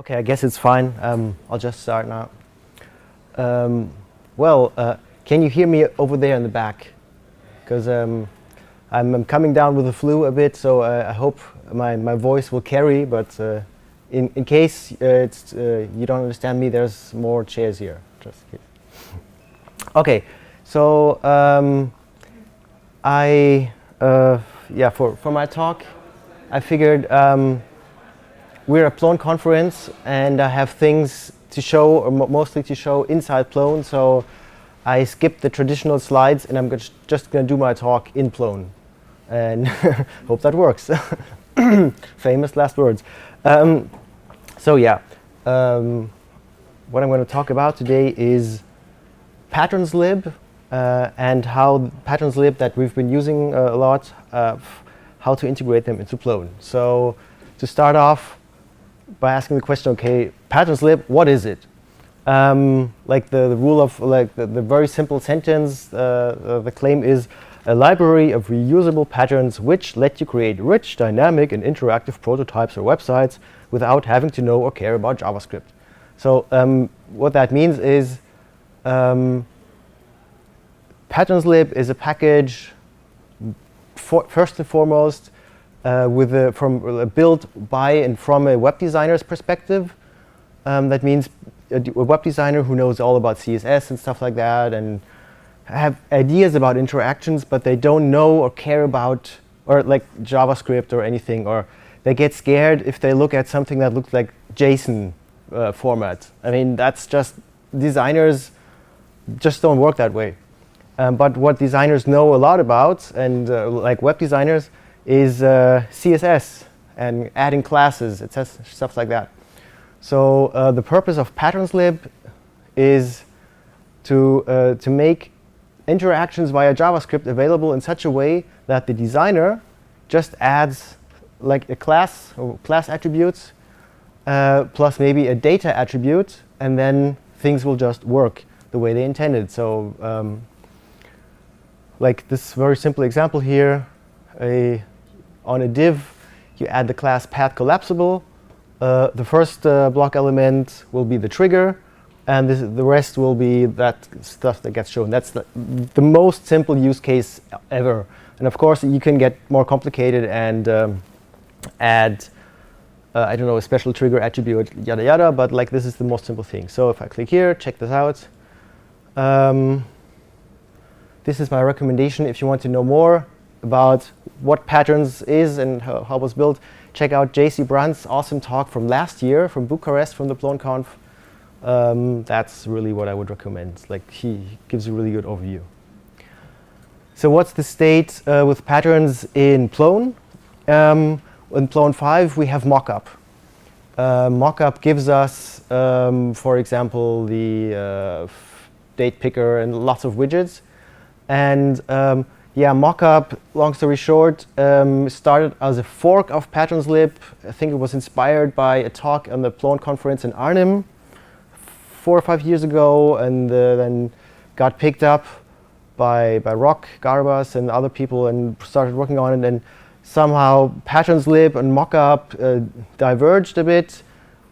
Okay, I guess it's fine. I'll just start now. Can you hear me over there in the back? Because I'm coming down with the flu a bit, so I hope my voice will carry, but in case you don't understand me, there's more chairs here. Just in case. Okay, so for my talk, I figured we're a Plone conference, and I have things to show, or mostly to show inside Plone. So I skipped the traditional slides, and I'm just going to do my talk in Plone, and hope that works. Famous last words. What I'm going to talk about today is patternslib and how patternslib that we've been using a lot, how to integrate them into Plone. So to start off by asking the question, okay, patternslib, what is it? Like the rule of the very simple sentence, the claim is a library of reusable patterns which let you create rich, dynamic, and interactive prototypes or websites without having to know or care about JavaScript. So what that means is patternslib is a package, first and foremost, built by and from a web designer's perspective. That means a web designer who knows all about CSS and stuff like that, and have ideas about interactions, but they don't know or care about or like JavaScript or anything, or they get scared if they look at something that looks like JSON format. I mean, that's just, designers just don't work that way. But what designers know a lot about, and like web designers, is CSS and adding classes, etc., stuff like that. So the purpose of patternslib is to make interactions via JavaScript available in such a way that the designer just adds like a class or class attributes plus maybe a data attribute, and then things will just work the way they intended. So like this very simple example here, on a div, you add the class pathCollapsible. The first block element will be the trigger, and the rest will be that stuff that gets shown. That's the most simple use case ever. And of course, you can get more complicated and add, I don't know, a special trigger attribute, yada yada. But like this is the most simple thing. So if I click here, check this out. This is my recommendation. If you want to know more about what patterns is and how it was built, check out JC Brandt's awesome talk from last year from Bucharest, from the PloneConf. That's really what I would recommend. Like, he gives a really good overview. So what's the state with patterns in Plone? In Plone 5, we have mockup. Mockup gives us, for example, the date picker and lots of widgets. And mockup, long story short, started as a fork of patternslib. I think it was inspired by a talk on the Plone conference in Arnhem 4 or 5 years ago, and then got picked up by Rock, Garbas, and other people, and started working on it. And somehow patternslib and mockup diverged a bit.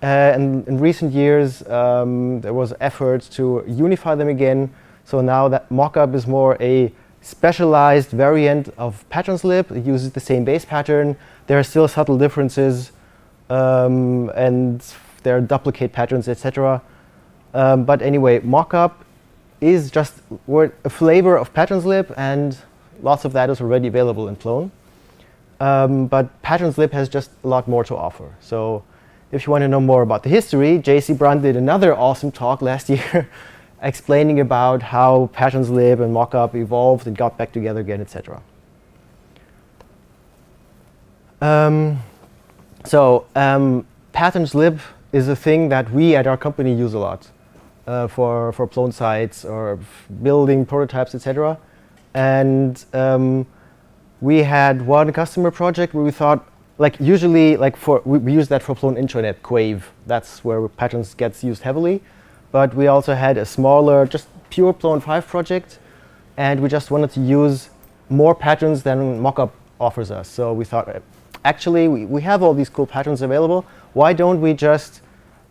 And in recent years, there was efforts to unify them again. So now that mockup is more a specialized variant of patternslib. It uses the same base pattern. There are still subtle differences, and there are duplicate patterns, etc. But anyway, mockup is just a flavor of patternslib, and lots of that is already available in Plone. But patternslib has just a lot more to offer. So if you want to know more about the history, JC Brandt did another awesome talk last year explaining about how patternslib and mockup evolved and got back together again, etc. Patternslib is a thing that we at our company use a lot for Plone sites or building prototypes, etc. And we had one customer project where we thought, like usually, we use that for Plone intranet, Quave. That's where patterns gets used heavily. But we also had a smaller, just pure Plone 5 project, and we just wanted to use more patterns than mockup offers us. So we thought, actually, we have all these cool patterns available. Why don't we just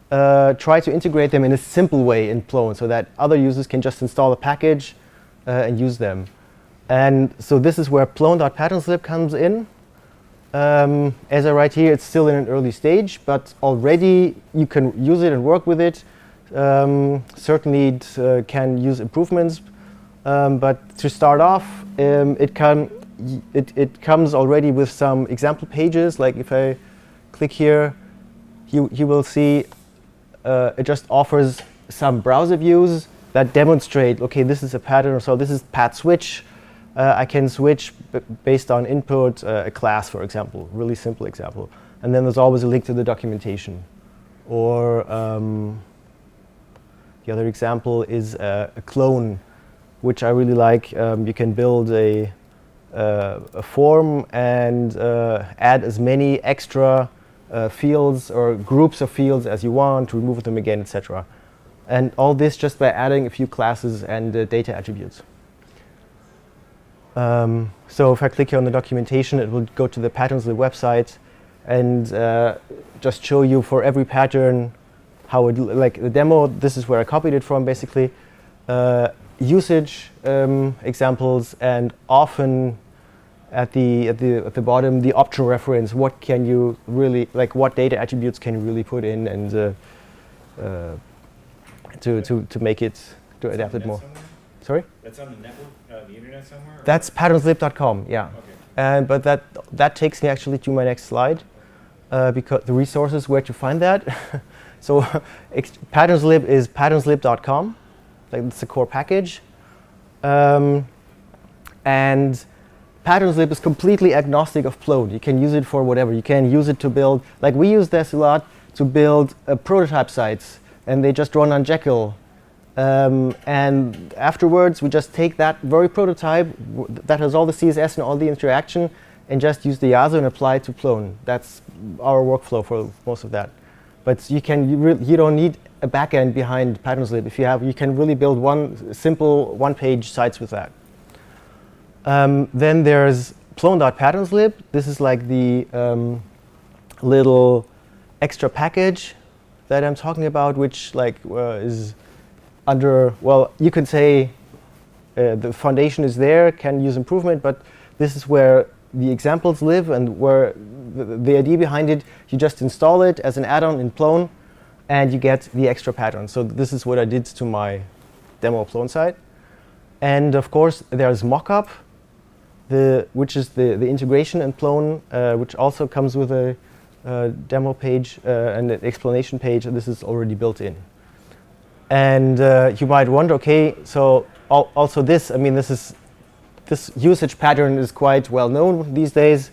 try to integrate them in a simple way in Plone so that other users can just install a package and use them. And so this is where plone.patternslib comes in. As I write here, it's still in an early stage, but already you can use it and work with it. Certainly it can use improvements, but to start off, it comes already with some example pages. Like if I click here, you will see it just offers some browser views that demonstrate, okay, this is a pattern, so this is pat switch. I can switch based on input a class, for example, really simple example. And then there's always a link to the documentation. Or the other example is a clone, which I really like. You can build a form and add as many extra fields or groups of fields as you want, remove them again, etc. And all this just by adding a few classes and data attributes. So if I click here on the documentation, it will go to the patternslib website and just show you for every pattern how it, like the demo, this is where I copied it from basically, usage examples, and often at the bottom the optional reference, what can you really, like what data attributes can you really put in and to make it, to adapt it more. Somewhere? Sorry? That's on the network, the internet somewhere? That's patternslib.com, yeah. Okay. And but that takes me actually to my next slide, because the resources where to find that. So patternslib is patternslib.com, like it's the core package, and patternslib is completely agnostic of Plone. You can use it for whatever. You can use it to build, like we use this a lot to build prototype sites, and they just run on Jekyll. And afterwards, we just take that very prototype that has all the CSS and all the interaction, and just use the YASO and apply it to Plone. That's our workflow for most of that. But you don't need a backend behind patternslib. If you have, you can really build one simple one-page sites with that. Then there's plone.patternslib. This is like the little extra package that I'm talking about, which like is under, well, you could say the foundation is there, can use improvement, but this is where the examples live and where the idea behind it, you just install it as an add-on in Plone and you get the extra pattern. So this is what I did to my demo Plone site. And of course, there's mockup, which is the integration in Plone, which also comes with a demo page and an explanation page, and this is already built in. And you might wonder, okay, so also this, I mean, this usage pattern is quite well known these days,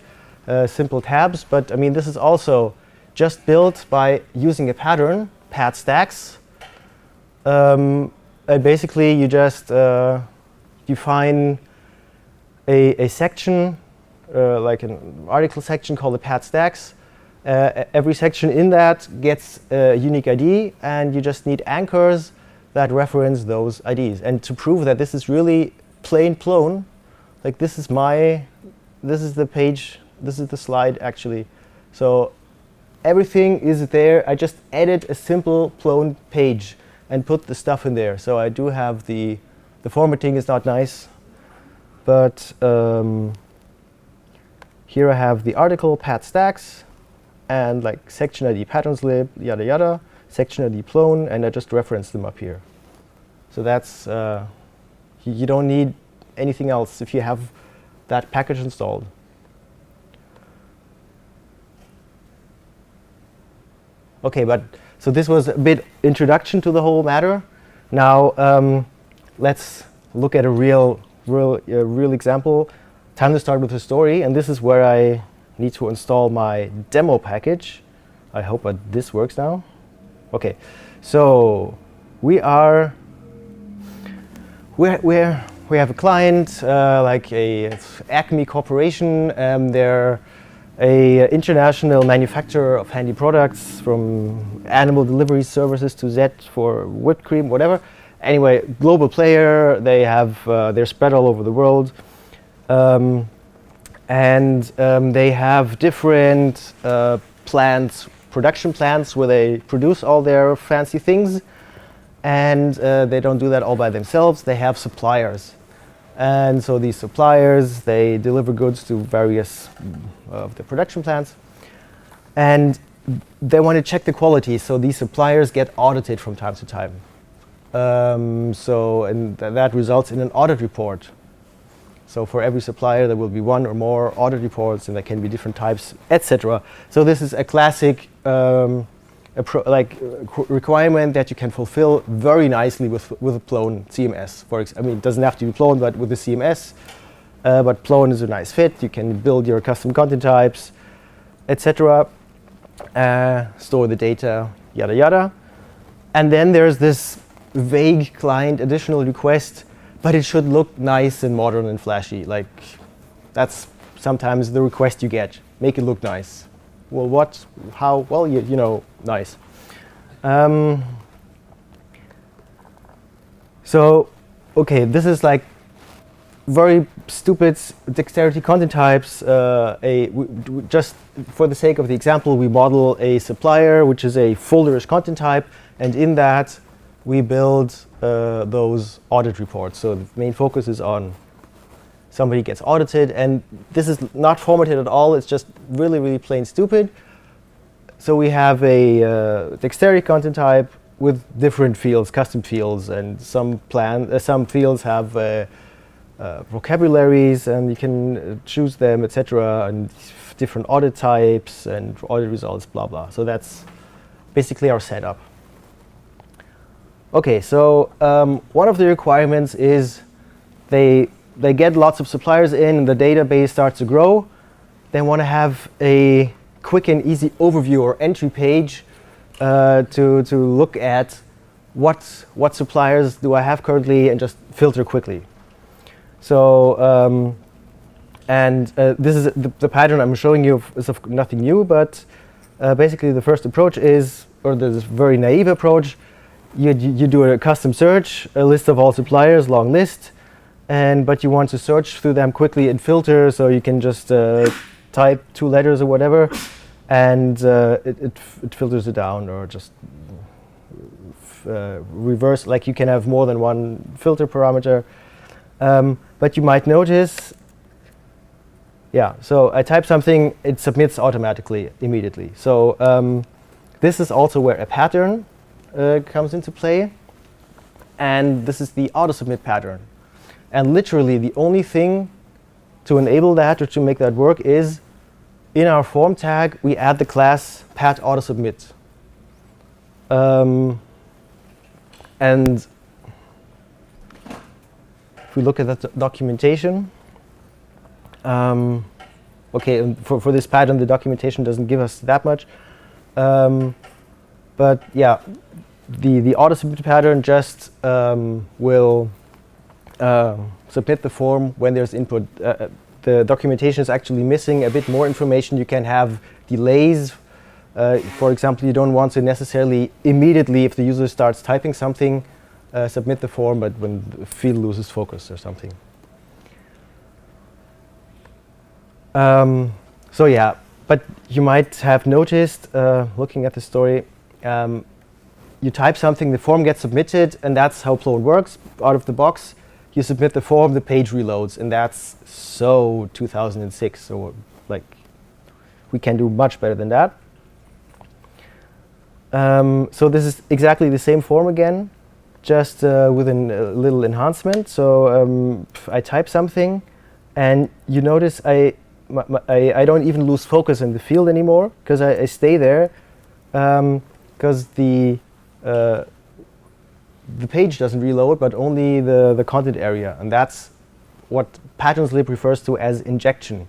simple tabs, but I mean, this is also just built by using a pattern, pat stacks. Basically, you just define a section, like an article section called the pat stacks. Every section in that gets a unique ID, and you just need anchors that reference those IDs. And to prove that this is really plain Plone, like this is the page, this is the slide actually. So everything is there. I just added a simple Plone page and put the stuff in there. So I do have the formatting is not nice, but here I have the article pat stacks and like section ID patternslib, yada yada, section ID Plone, and I just reference them up here. So that's you don't need anything else if you have that package installed. Okay, but so this was a bit introduction to the whole matter. Now let's look at a real example. Time to start with the story, and this is where I need to install my demo package. I hope this works now. Okay, so we have a client like a Acme Corporation. They're a international manufacturer of handy products, from animal delivery services to Z for whipped cream, whatever. Anyway, global player. They have they're spread all over the world. And they have different plants production plants where they produce all their fancy things, and they don't do that all by themselves. They have suppliers. And so these suppliers, they deliver goods to various of the production plants, and they want to check the quality. So these suppliers get audited from time to time. That results in an audit report. So for every supplier, there will be one or more audit reports, and there can be different types, etc. So this is a classic requirement that you can fulfill very nicely with a Plone CMS. It doesn't have to be Plone, but with the CMS. But Plone is a nice fit. You can build your custom content types, etc. Store the data, yada yada. And then there's this vague client additional request, but it should look nice and modern and flashy. Like, that's sometimes the request you get. Make it look nice. Well, what? How? Well, you know, nice. Okay, this is like very stupid dexterity content types. Just for the sake of the example, we model a supplier, which is a folderish content type, and in that we build those audit reports. So the main focus is on somebody gets audited, and this is not formatted at all. It's just really, really plain stupid. So we have a dexterity content type with different fields, custom fields, and some fields have vocabularies, and you can choose them, etc., and different audit types and audit results, blah blah. So that's basically our setup. Okay, so one of the requirements is they get lots of suppliers in, and the database starts to grow. They want to have a quick and easy overview or entry page to look at what suppliers do I have currently and just filter quickly. So this is the pattern I'm showing you is of nothing new, but basically the first approach is, or this very naive approach, you do a custom search, a list of all suppliers, long list, but you want to search through them quickly and filter, so you can just type 2 letters or whatever, and it filters it down, or just reverse, like you can have more than one filter parameter. But you might notice, so I type something, it submits automatically, immediately. So this is also where a pattern comes into play, and this is the auto-submit pattern. And literally the only thing to enable that or to make that work is in our form tag we add the class pat_auto_submit. And if we look at the documentation, okay, and for this pattern the documentation doesn't give us that much, but yeah, the auto-submit pattern just will submit the form when there's input. The documentation is actually missing a bit more information. You can have delays. For example, you don't want to necessarily immediately, if the user starts typing something, submit the form, but when the field loses focus or something. So yeah, but you might have noticed, looking at the story, you type something, the form gets submitted, and that's how Plone works. Out of the box, you submit the form, the page reloads, and that's so 2006. So like, we can do much better than that. So this is exactly the same form again, just with a little enhancement. So I type something, and you notice I don't even lose focus in the field anymore, because I stay there, because the page doesn't reload, but only the content area, and that's what patternslib refers to as injection.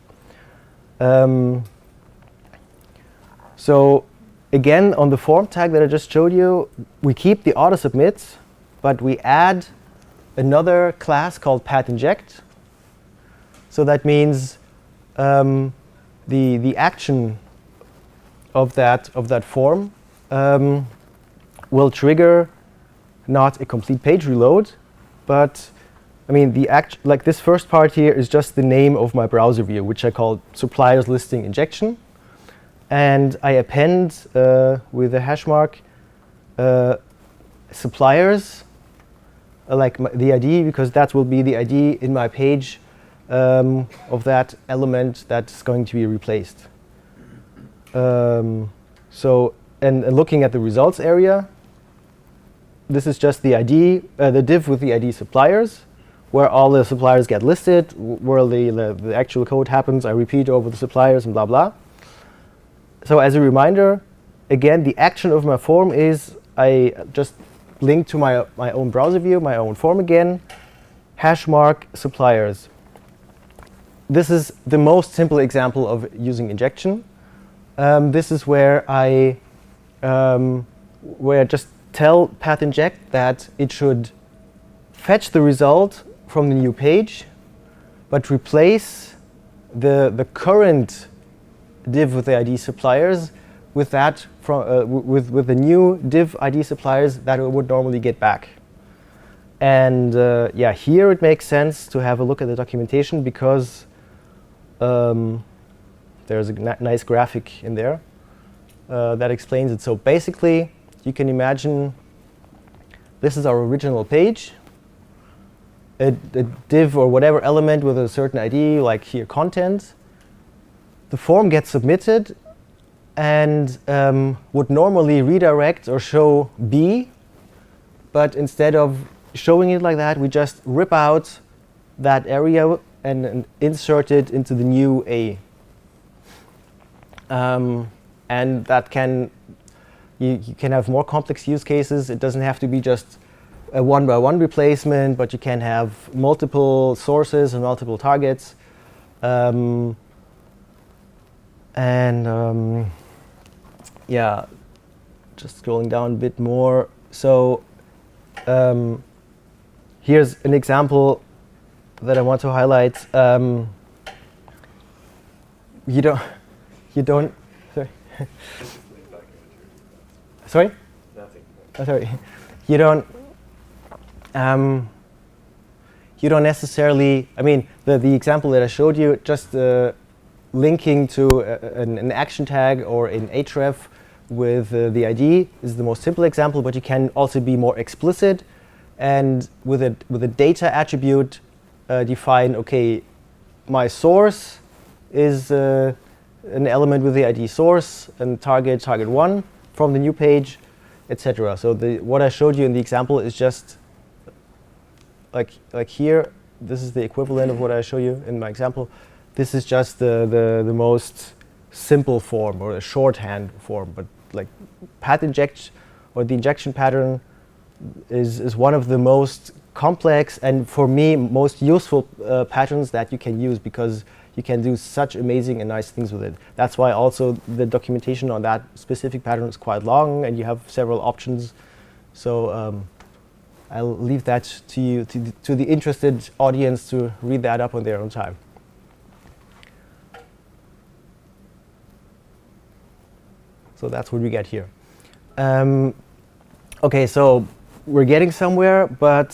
So again, on the form tag that I just showed you, we keep the auto submit, but we add another class called pat_inject. So that means the action of that form will trigger not a complete page reload, but I mean like this first part here is just the name of my browser view, which I call suppliers listing injection. and I append with a hash mark suppliers, like the ID, because that will be the ID in my page of that element that's going to be replaced. So, and looking at the results area, this is just the ID, the div with the ID suppliers, where all the suppliers get listed, where the actual code happens. I repeat over the suppliers and blah, blah. So as a reminder, again, the action of my form is I just link to my own browser view, my own form again, hash mark suppliers. This is the most simple example of using injection. This is where I just tell path inject that it should fetch the result from the new page, but replace the current div with the ID suppliers with that with the new div ID suppliers that it would normally get back. And yeah, here it makes sense to have a look at the documentation because there's a nice graphic in there that explains it. So basically, you can imagine this is our original page. A div or whatever element with a certain ID, like here content. The form gets submitted and would normally redirect or show B, but instead of showing it like that, we just rip out that area and insert it into the new A. And that can, you can have more complex use cases. It doesn't have to be just a one-by-one replacement, but you can have multiple sources and multiple targets. Yeah, just scrolling down a bit more. So here's an example that I want to highlight. You don't. Sorry. Sorry. Nothing. Oh, sorry. You don't necessarily. I mean, the example that I showed you, just linking to an action tag or an href with the ID is the most simple example, but you can also be more explicit and with a data attribute define, okay, my source is an element with the ID source and target 1 from the new page, etc. So what I showed you in the example is just like here. This is the equivalent of what I show you in my example. This is just the most simple form or a shorthand form, but like path inject or the injection pattern is one of the most complex and for me most useful patterns that you can use because you can do such amazing and nice things with it. That's why also the documentation on that specific pattern is quite long and you have several options. So I'll leave that to you, to the interested audience to read that up on their own time. So that's what we get here. Okay, so we're getting somewhere, but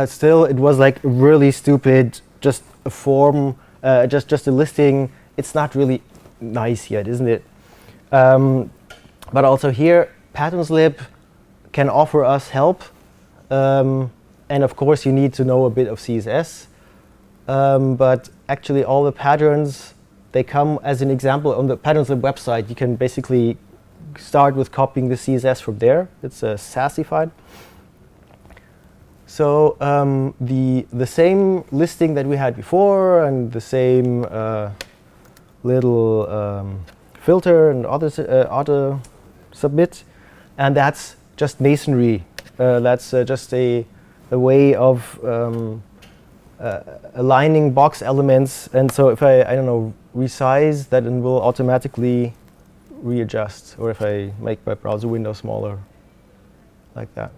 still it was like really stupid, just a form, just a listing. It's not really nice yet, isn't it? But also here, patternslib can offer us help. And of course, you need to know a bit of CSS. But actually, all the patterns, they come as an example on the patternslib website. You can basically start with copying the CSS from there. It's sassified. So the same listing that we had before and the same little filter and auto submit, and that's just masonry. That's just a way of aligning box elements. And so if I don't know, resize, that it will automatically readjust, or if I make my browser window smaller, like that.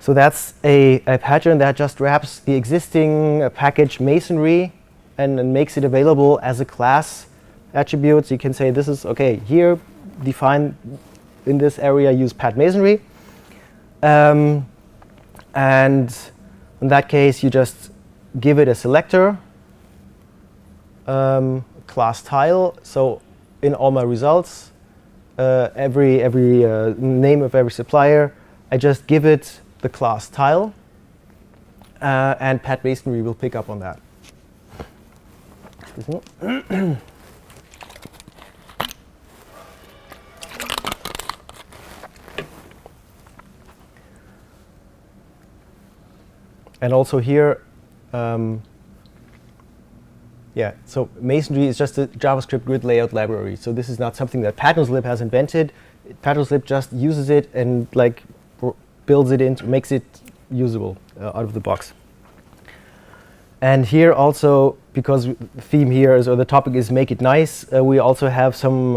So that's a pattern that just wraps the existing package masonry and makes it available as a class attribute. So you can say this is, okay, here, define in this area, use pat masonry. And in that case, you just give it a selector. class tile. So in all my results, every name of every supplier, I just give it the class tile, and Pat Masonry will pick up on that. Excuse me. And also here, yeah, so Masonry is just a JavaScript grid layout library. So this is not something that patternslib has invented. Patternslib just uses it and like builds it into, makes it usable out of the box. And here also, because the theme here is, or the topic is make it nice, we also have some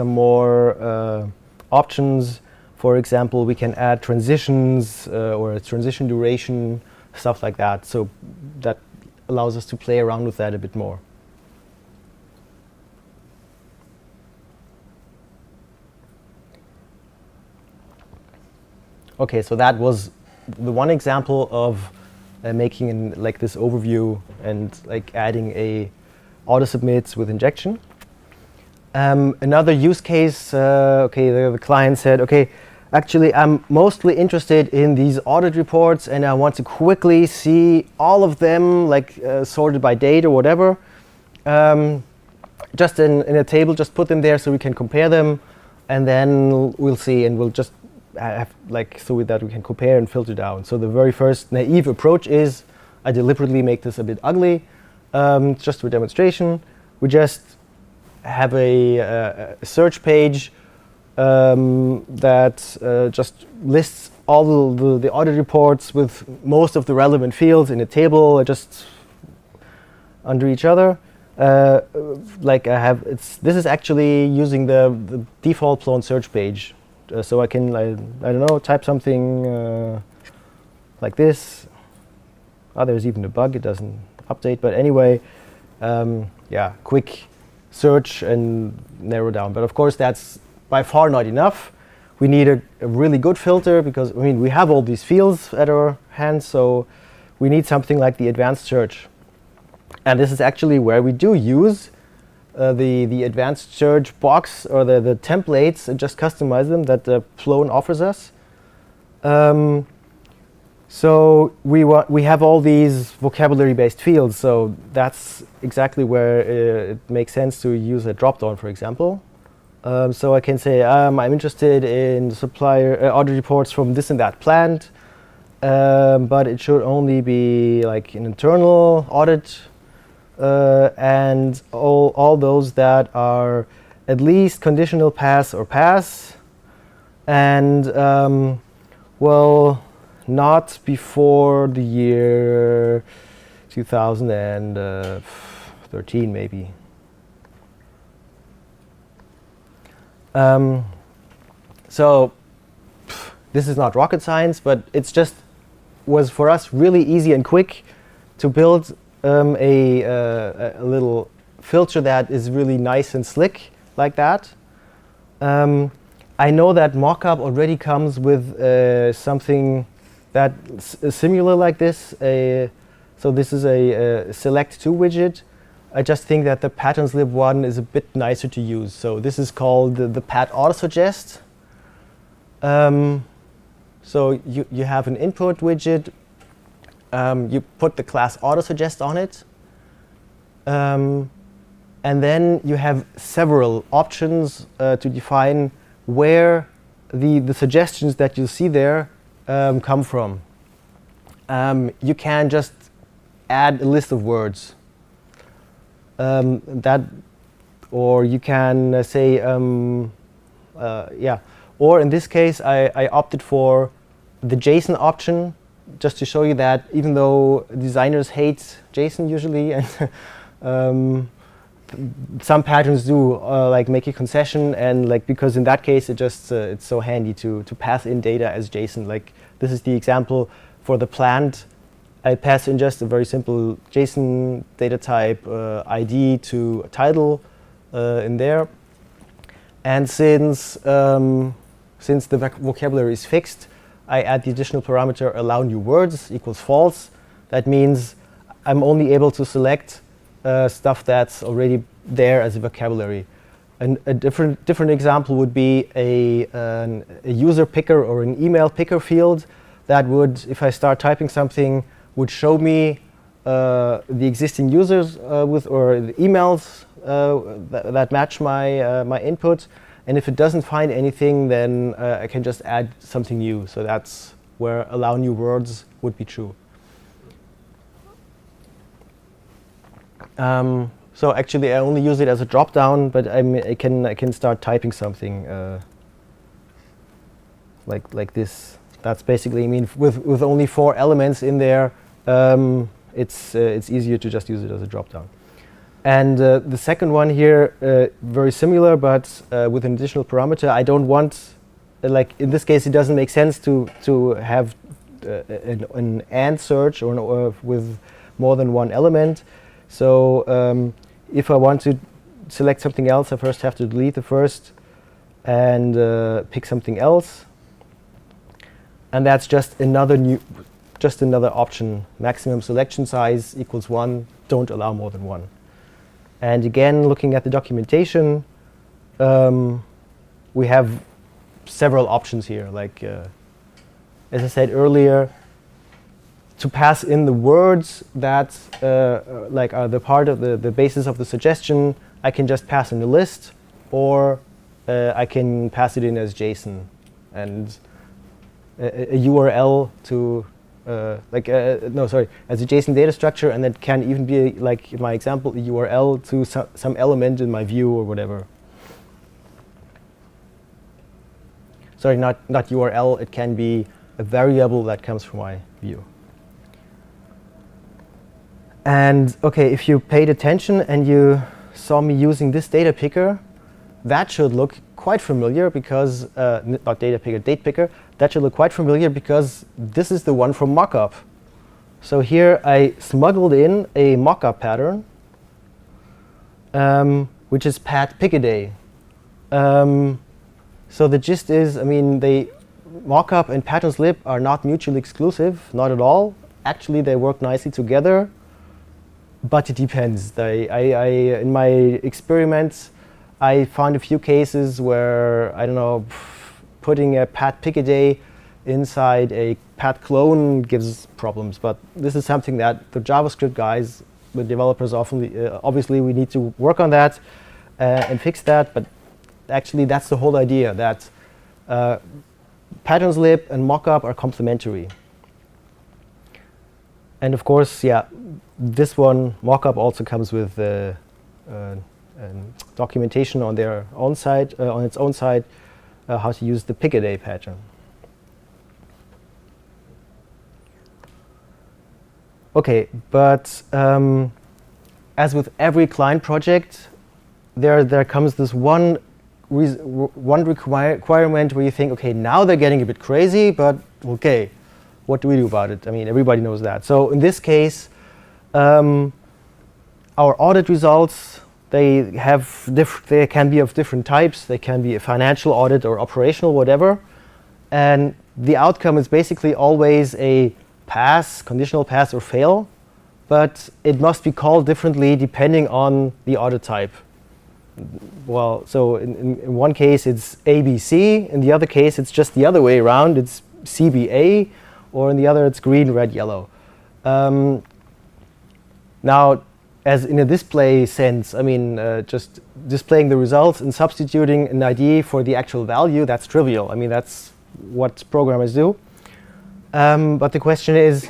more options. For example, we can add transitions or a transition duration, stuff like that. So that allows us to play around with that a bit more. Okay, so that was the one example of making like this overview and like adding a auto submits with injection. Another use case, okay, the client said, okay, actually I'm mostly interested in these audit reports and I want to quickly see all of them like sorted by date or whatever. Just in a table, just put them there so we can compare them, and then we'll see, and we'll just have like so that we can compare and filter down. So the very first naive approach is I deliberately make this a bit ugly, just for demonstration. We just have a search page that just lists all the audit reports with most of the relevant fields in a table, just under each other. Like I have, this is actually using the default Plone search page. So I can, I don't know, type something like this. Oh, there's even a bug, it doesn't update. But anyway, yeah, quick search and narrow down. But of course, that's by far not enough. We need a really good filter because, I mean, we have all these fields at our hands, so we need something like the advanced search. And this is actually where we do use the advanced search box or the templates and just customize them that the Plone offers us. So we have all these vocabulary-based fields, so that's exactly where it makes sense to use a dropdown, for example. So I can say I'm interested in supplier audit reports from this and that plant, but it should only be like an internal audit, and all those that are at least conditional pass or pass, and well, not before the year 2013 maybe. So this is not rocket science, but it's just was for us really easy and quick to build a little filter that is really nice and slick like that. I know that mockup already comes with something that's similar like this. So this is a select to widget. I just think that the patternslib one is a bit nicer to use. So this is called the pat autosuggest. So you have an input widget. You put the class autosuggest on it. And then you have several options to define where the suggestions that you see there come from. You can just add a list of words. Or you can say, yeah. Or in this case, I opted for the JSON option, just to show you that even though designers hate JSON usually, and some patterns do like make a concession, and like because in that case it just it's so handy to pass in data as JSON. Like this is the example for the plant. I pass in just a very simple JSON data type ID to a title in there. And since the vocabulary is fixed, I add the additional parameter allow new words equals false. That means I'm only able to select stuff that's already there as a vocabulary. And a different example would be a user picker or an email picker field that would, if I start typing something, would show me the existing users with or the emails that match my input. And if it doesn't find anything, then I can just add something new. So that's where allow new words would be true. So actually, I only use it as a drop-down, but I can start typing something like this. That's basically, I mean, with only 4 elements in there, it's easier to just use it as a drop-down. And the second one here, very similar, but with an additional parameter. I don't want, like in this case, it doesn't make sense to have an AND search or with more than 1 element. So if I want to select something else, I first have to delete the first and pick something else. And that's just another option. Maximum selection size equals 1. Don't allow more than 1. And again, looking at the documentation, we have several options here. Like as I said earlier, to pass in the words that like are the part of the basis of the suggestion, I can just pass in a list, or I can pass it in as JSON and a URL to as a JSON data structure, and that can even be, like in my example, a URL to some element in my view or whatever. Sorry, not URL. It can be a variable that comes from my view. And OK, if you paid attention and you saw me using this data picker, that should look quite familiar because, not data picker, date picker, that should look quite familiar because this is the one from mockup. So here I smuggled in a mockup pattern, which is pat pick a day. So the gist is, I mean, mockup and patternslib are not mutually exclusive, not at all. Actually, they work nicely together. But it depends. In my experiments, I found a few cases where, I don't know, putting a pat pick a day inside a pat clone gives problems. But this is something that the JavaScript guys, the developers, obviously we need to work on that and fix that. But actually, that's the whole idea, that patternslib and mockup are complementary. And of course, yeah, this one, mockup, also comes with documentation on their own side, on its own side, how to use the pick a day pattern. OK, but as with every client project, there comes this one requirement where you think, OK, now they're getting a bit crazy, but OK, what do we do about it? I mean, everybody knows that. So in this case, our audit results, they can be of different types. They can be a financial audit or operational, whatever. And the outcome is basically always a pass, conditional pass or fail. But it must be called differently depending on the audit type. Well, so in one case, it's ABC. In the other case, it's just the other way around. It's CBA. Or in the other, it's green, red, yellow. Now, as in a display sense, I mean, just displaying the results and substituting an ID for the actual value, that's trivial. I mean, that's what programmers do. But the question is,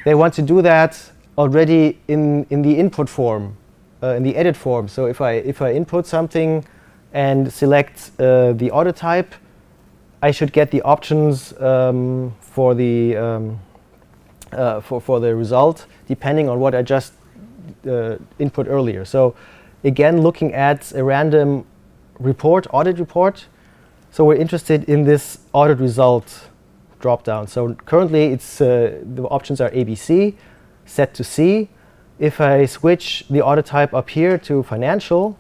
they want to do that already in the input form, in the edit form. So if I input something and select the audit type, I should get the options for the result depending on what I just input earlier. So again, looking at a random audit report. So we're interested in this audit result dropdown. So currently, the options are ABC, set to C. If I switch the audit type up here to financial,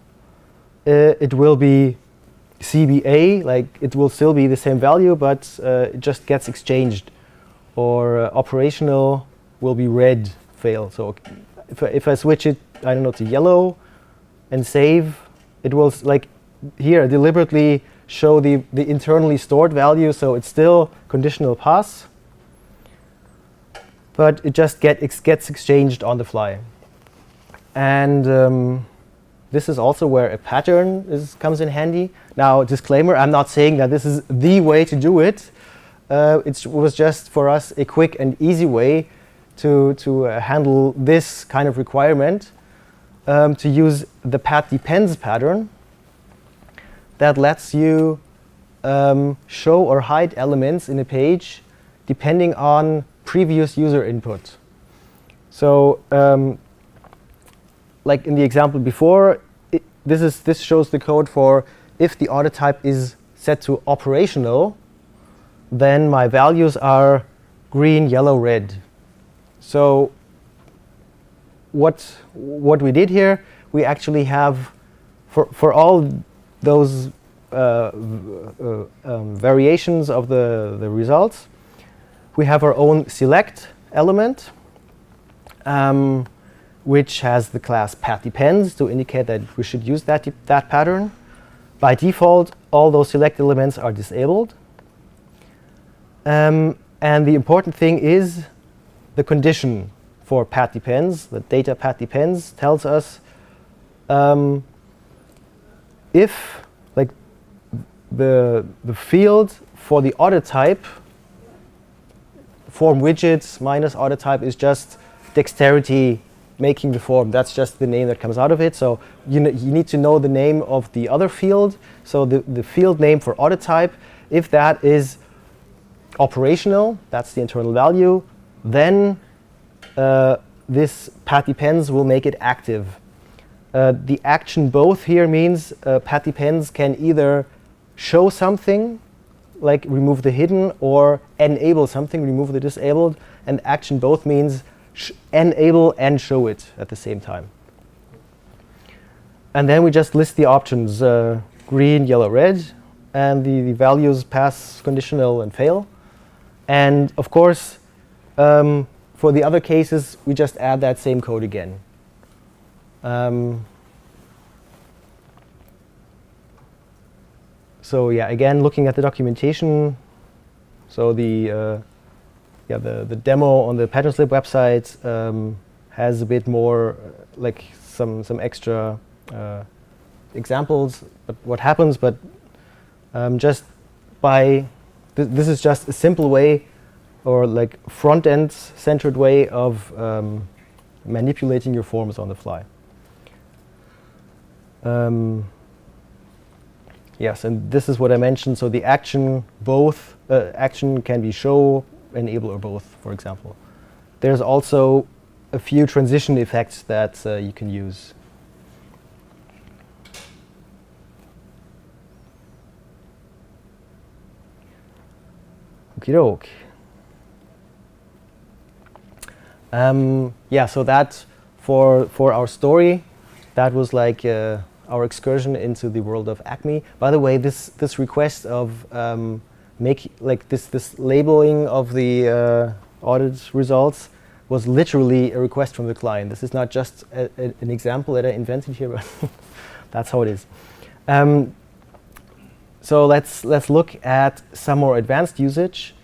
it will be CBA, like it will still be the same value, but it just gets exchanged. Or operational will be red, fail. So if I switch it I don't know, to yellow and save, it will like here deliberately show the internally stored value, so it's still conditional pass, but it just gets exchanged on the fly. And this is also where a pattern comes in handy. Now, disclaimer, I'm not saying that this is the way to do it. It was just for us a quick and easy way to handle this kind of requirement, to use the pat depends pattern that lets you show or hide elements in a page depending on previous user input. So like in the example before, this shows the code for if the audit type is set to operational, then my values are green, yellow, red. So what we did here, we actually have for all those variations of the results, we have our own select element, which has the class pat depends to indicate that we should use that pattern. By default, all those select elements are disabled. And the important thing is the condition for pat depends. The data pat depends tells us if like the field for the audit type, form widgets minus audit type, is just dexterity making the form. That's just the name that comes out of it. So you need to know the name of the other field. So the field name for audit type, if that is operational, that's the internal value, then this pat depends will make it active. The action both here means pat depends can either show something, like remove the hidden, or enable something, remove the disabled. And action both means enable and show it at the same time. And then we just list the options, green, yellow, red, and the values pass, conditional, and fail. And of course, for the other cases, we just add that same code again. So yeah, again, looking at the documentation, so the demo on the PatternSlib website has a bit more, like some extra examples of what happens, but just by this is just a simple way, or like front-end centered way of manipulating your forms on the fly. Yes, and this is what I mentioned. So the action both action can be show, enable, or both, for example. There's also a few transition effects that you can use. Okie doke. Yeah, so that for our story, that was like our excursion into the world of Acme. By the way, this request of make like this labeling of the audit results was literally a request from the client. This is not just an example that I invented here, but that's how it is. So let's look at some more advanced usage.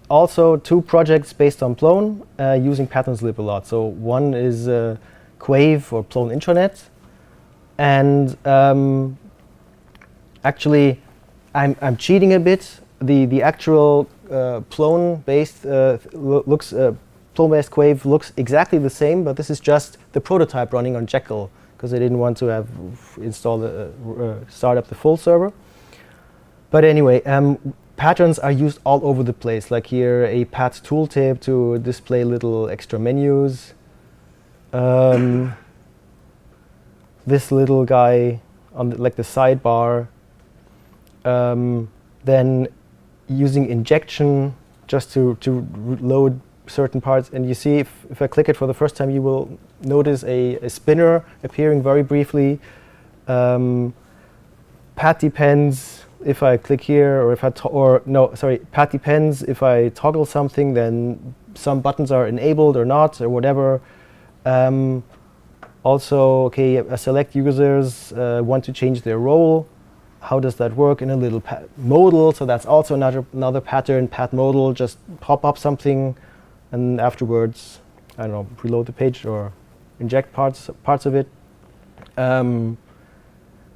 Also, two projects based on Plone using patternslib a lot. So one is Quave or Plone intranet, and actually, I'm cheating a bit. The actual Plone-based Plone-based Quave looks exactly the same, but this is just the prototype running on Jekyll because I didn't want to have start up the full server. But anyway, patterns are used all over the place. Like here, a pat tooltip to display little extra menus. This little guy on the sidebar. Then using injection just to load certain parts. And you see, if I click it for the first time, you will notice a spinner appearing very briefly. Pat depends if I click here, or if I pat depends if I toggle something, then some buttons are enabled or not, or whatever. Also, okay, select users want to change their role. How does that work in a little modal? So that's also another pattern, pat modal. Just pop up something, and afterwards, I don't know, reload the page or inject parts of it. And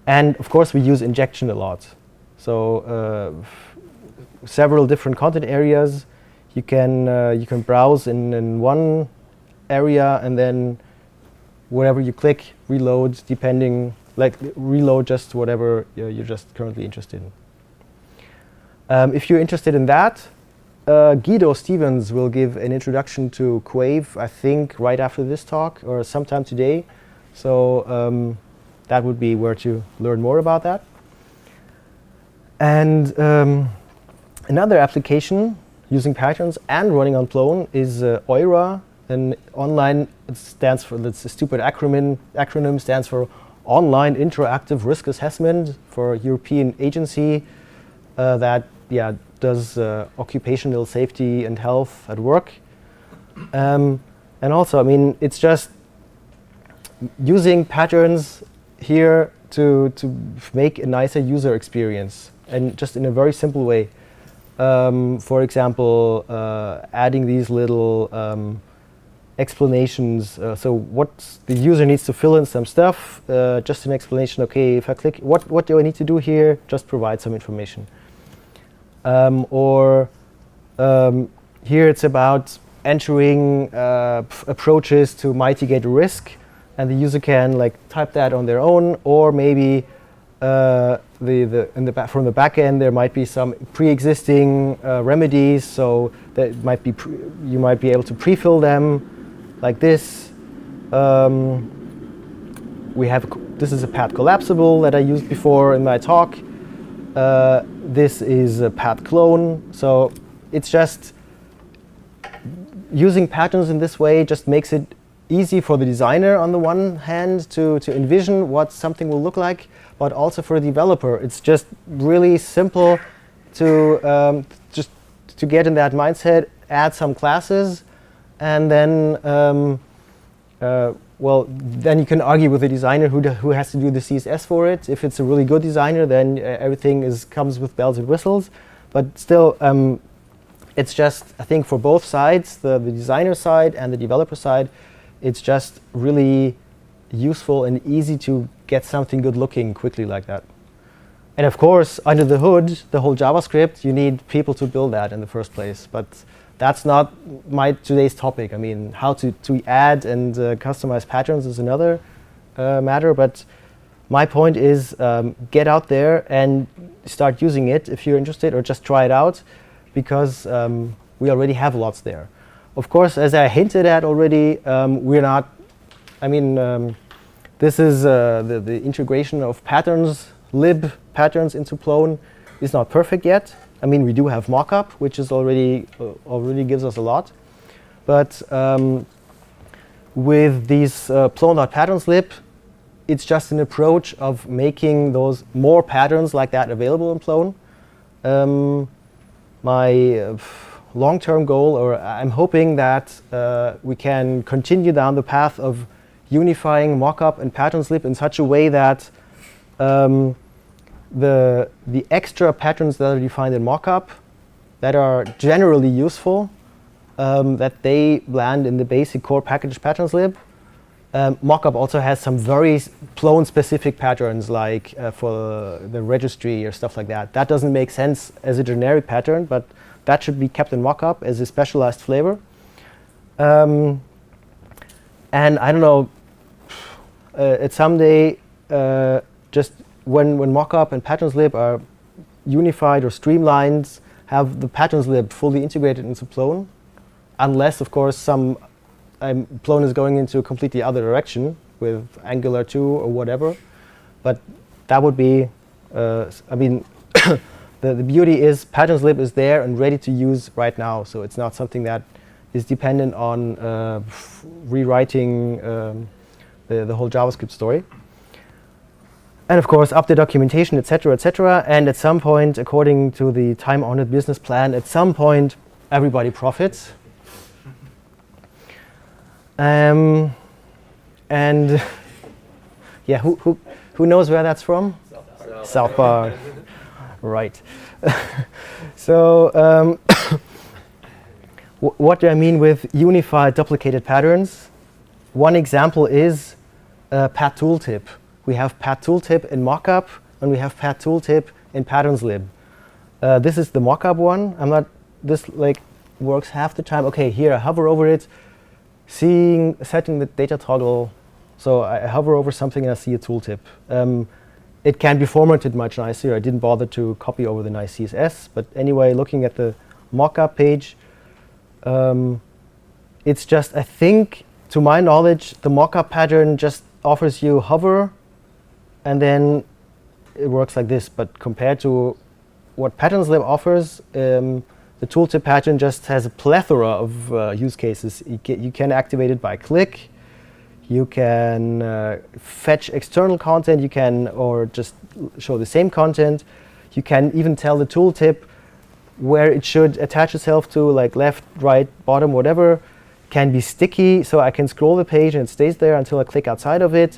of course, we use injection a lot. So several different content areas. You can browse in one area, and then wherever you click, reload, depending, like reload just whatever you're just currently interested in. If you're interested in that, Guido Stevens will give an introduction to Quave, I think, right after this talk or sometime today. So that would be where to learn more about that. And another application using patterns and running on Plone is EURA. And online, it stands for, that's a stupid acronym, stands for Online Interactive Risk Assessment, for a European agency that does occupational safety and health at work. And also, I mean, it's just using patterns here to make a nicer user experience, and just in a very simple way. For example, adding these little explanations. So what the user needs to fill in some stuff, just an explanation. Okay, if I click, what do I need to do here? Just provide some information. Or here it's about entering approaches to mitigate risk, and the user can like type that on their own, or maybe from the back end there might be some pre-existing remedies, so that might be you might be able to pre-fill them like this. This is a pad collapsible that I used before in my talk. This is a pad clone. So it's just using patterns in this way just makes it easy for the designer on the one hand to envision what something will look like, but also for the developer. It's just really simple to just to get in that mindset, add some classes, and then then you can argue with the designer who has to do the CSS for it. If it's a really good designer, then everything comes with bells and whistles. But still, it's just, I think, for both sides, the designer side and the developer side, it's just really useful and easy to get something good looking quickly like that. And of course, under the hood, the whole JavaScript, you need people to build that in the first place. But that's not today's topic. I mean, how to add and customize patterns is another matter. But my point is, get out there and start using it if you're interested, or just try it out, because we already have lots there. Of course, as I hinted at already, we're not, I mean, this is the integration of patternslib patterns into Plone is not perfect yet. I mean, we do have mockup, which is already gives us a lot. But with these plone.patternslib, it's just an approach of making those more patterns like that available in Plone. My long-term goal, or I'm hoping that we can continue down the path of unifying mockup and patternslib in such a way that the extra patterns that are defined in mockup that are generally useful, that they land in the basic core package patternslib. Mockup also has some very Plone-specific patterns, like for the registry or stuff like that. That doesn't make sense as a generic pattern, but that should be kept in mockup as a specialized flavor. And I don't know, at someday, just when mockup and patternslib are unified or streamlined, have the patternslib fully integrated into Plone, unless, of course, Plone is going into a completely other direction with Angular 2 or whatever. But that would be, I mean, the beauty is patternslib is there and ready to use right now. So it's not something that is dependent on rewriting the whole JavaScript story. And of course, update documentation, etc., etc. And at some point, according to the time-honored business plan, at some point, everybody profits. And yeah, who knows where that's from? South Park. Right. So what do I mean with unified duplicated patterns? One example is pat tooltip. We have pat tooltip in mockup, and we have pat tooltip in patternslib. This is the mockup one. This like works half the time. Okay, here I hover over it, setting the data toggle. So I hover over something and I see a tooltip. It can be formatted much nicer. I didn't bother to copy over the nice CSS, but anyway, looking at the mockup page, it's just, I think, to my knowledge, the mockup pattern just offers you hover, and then it works like this. But compared to what patternslib offers, the tooltip pattern just has a plethora of use cases. You can activate it by click. You can fetch external content. You can, or just show the same content. You can even tell the tooltip where it should attach itself to, like left, right, bottom, whatever. Can be sticky, so I can scroll the page and it stays there until I click outside of it.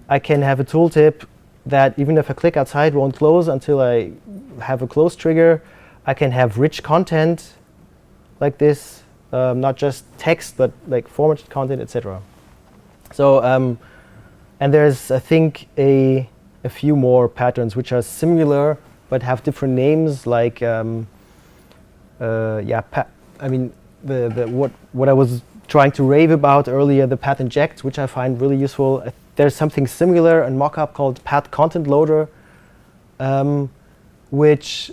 I can have a tooltip that even if I click outside, won't close until I have a close trigger. I can have rich content like this, not just text, but like formatted content, etc. So, and there's, I think, a few more patterns which are similar but have different names. Like, I mean, what I was trying to rave about earlier, the path inject, which I find really useful. There's something similar in mockup called path content loader, which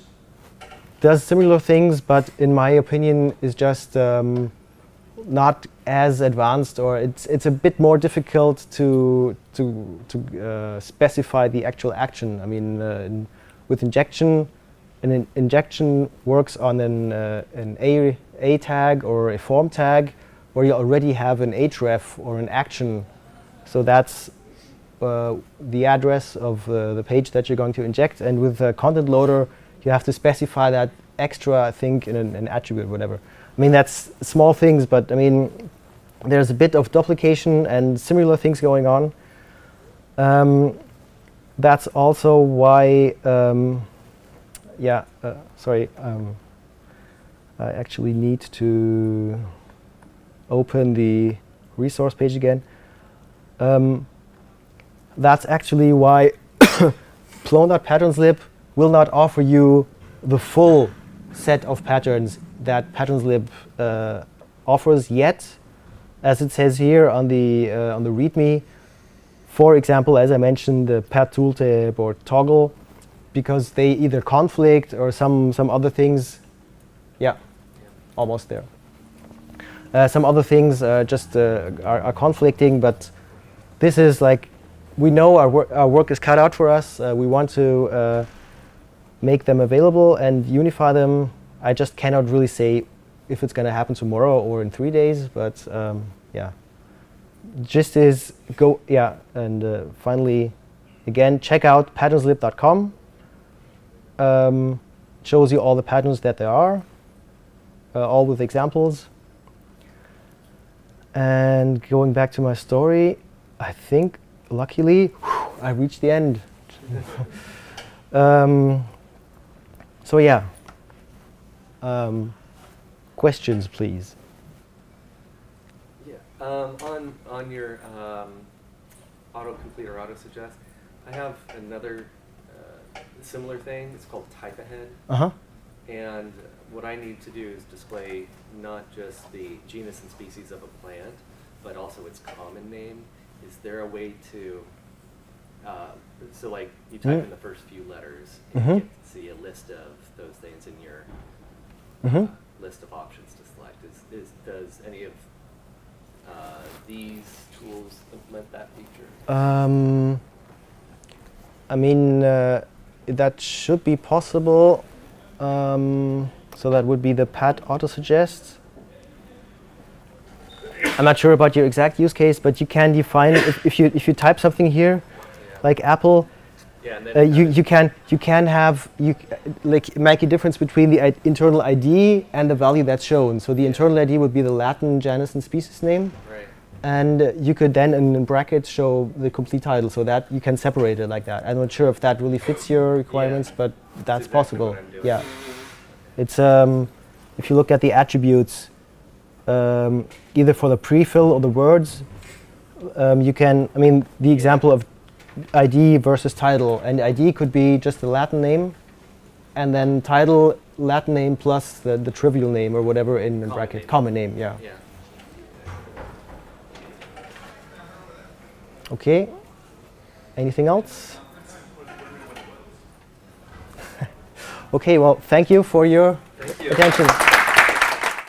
does similar things, but in my opinion is just not as advanced, or it's a bit more difficult to specify the actual action. I mean, with injection, an injection works on an a tag or a form tag, where you already have an href or an action. So that's the address of the page that you're going to inject. And with a content loader, you have to specify that extra, I think, in an attribute, whatever. I mean, that's small things, but I mean, there's a bit of duplication and similar things going on. That's also why, I actually need to open the resource page again. That's actually why plone.patternslib will not offer you the full set of patterns that patternslib offers yet, as it says here on the README. For example, as I mentioned, the pat tooltip or toggle, because they either conflict or some other things. Yeah, almost there. Some other things just are conflicting, but this is like, we know our work is cut out for us. We want to make them available and unify them. I just cannot really say if it's going to happen tomorrow or in 3 days, but yeah. Gist is go, yeah, and finally, again, check out patternslib.com. Shows you all the patterns that there are, all with examples. And going back to my story, I think, luckily, I reached the end. So yeah, questions, please. Yeah, on your autocomplete or autosuggest, I have another similar thing. It's called type ahead. Uh-huh. And what I need to do is display not just the genus and species of a plant, but also its common name. Is there a way to, so like you type in the first few letters and you get to see a list of those things in your list of options to select. Does any of these tools implement that feature? I mean, that should be possible. So that would be the pat autosuggest. I'm not sure about your exact use case, but you can define if you type something here, like Apple. Yeah, and then you can have like make a difference between the internal ID and the value that's shown. So the internal ID would be the Latin genus and species name, right. And you could then in brackets show the complete title so that you can separate it like that. I'm not sure if that really fits your requirements, but that's exactly possible. what I'm doing. Yeah. It's if you look at the attributes, either for the prefill or the words, you can, I mean, the example of ID versus title, and ID could be just the Latin name, and then title, Latin name plus the trivial name or whatever in Common bracket. name. Common name, yeah. Yeah. Okay. Anything else? Okay, well, thank you for your Thank you. attention.